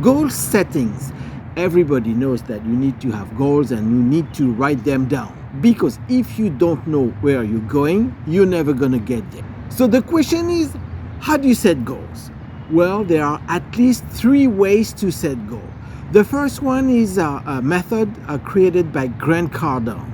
Goal settings. Everybody knows that you need to have goals and you need to write them down, because if you don't know where you're going, you're never going to get there. So the question is, how do you set goals? Well, there are at least 3 ways to set goals. The first one is a method created by Grant Cardone.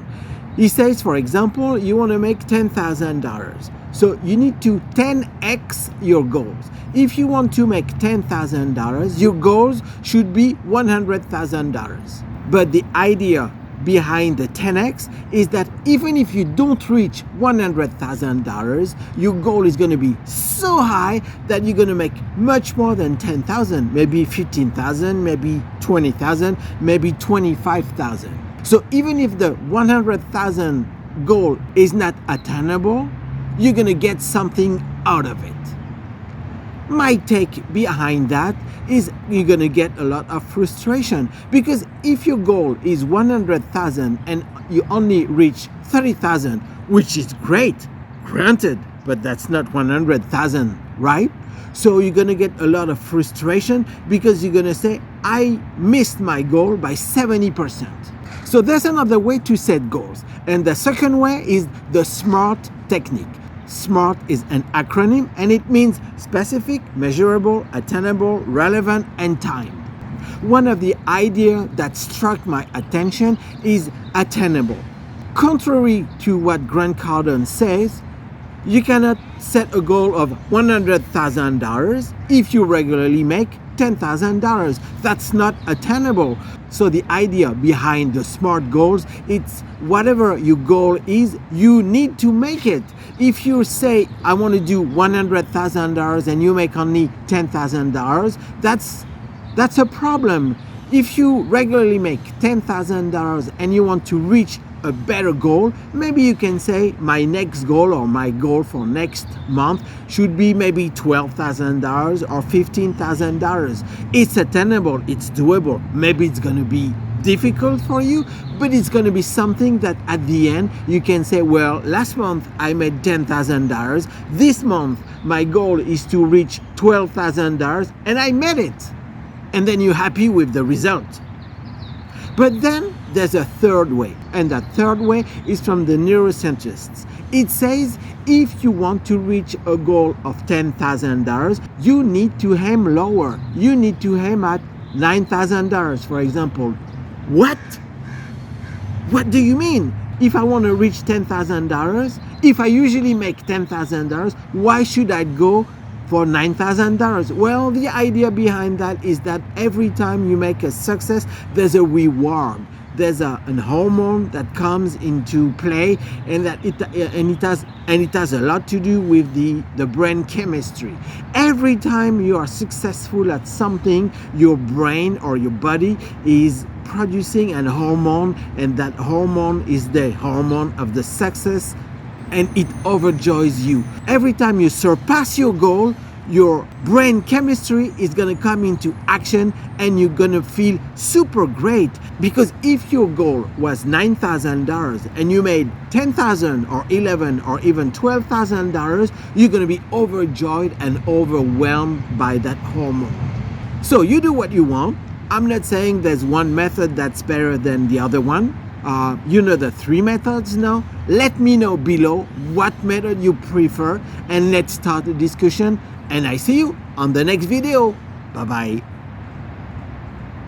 He says, for example, you want to make $10,000. So you need to 10x your goals. If you want to make $10,000, your goals should be $100,000. But the idea behind the 10x is that even if you don't reach $100,000, your goal is going to be so high that you're going to make much more than 10,000, maybe 15,000, maybe 20,000, maybe 25,000. So even if the 100,000 goal is not attainable, you're going to get something out of it. My take behind that is you're going to get a lot of frustration, because if your goal is 100,000 and you only reach 30,000, which is great, granted, but that's not 100,000, right? So you're going to get a lot of frustration because you're going to say, I missed my goal by 70%. So there's another way to set goals. And the second way is the SMART technique. SMART is an acronym and it means specific, measurable, attainable, relevant, and timed. One of the ideas that struck my attention is attainable. Contrary to what Grant Cardone says, you cannot set a goal of $100,000 if you regularly make $10,000. That's not attainable. So the idea behind the SMART goals, it's whatever your goal is, you need to make it. If you say, I want to do $100,000 and you make only $10,000, that's a problem. If you regularly make $10,000 and you want to reach a better goal, maybe you can say my next goal or my goal for next month should be maybe $12,000 or $15,000. It's attainable, it's doable. Maybe it's going to be difficult for you, but it's going to be something that at the end you can say, well, last month I made $10,000. This month my goal is to reach $12,000 and I made it. And then you're happy with the result. But then there's a third way, and that third way is from the neuroscientists. It says if you want to reach a goal of $10,000, you need to aim lower. You need to aim at $9,000, for example. What? What do you mean? If I want to reach $10,000, if I usually make $10,000, why should I go for $9,000? Well, the idea behind that is that every time you make a success, there's a reward. There's an hormone that comes into play, and that it has a lot to do with the brain chemistry. Every time you are successful at something, your brain or your body is producing an hormone, and that hormone is the hormone of the success, and it overjoys you. Every time you surpass your goal, your brain chemistry is going to come into action and you're going to feel super great. Because if your goal was $9,000 and you made $10,000 or $11,000 or even $12,000, you're going to be overjoyed and overwhelmed by that hormone. So you do what you want. I'm not saying there's one method that's better than the other one. You know the 3 methods now. Let me know below what method you prefer and let's start a discussion. And I see you on the next video. Bye bye.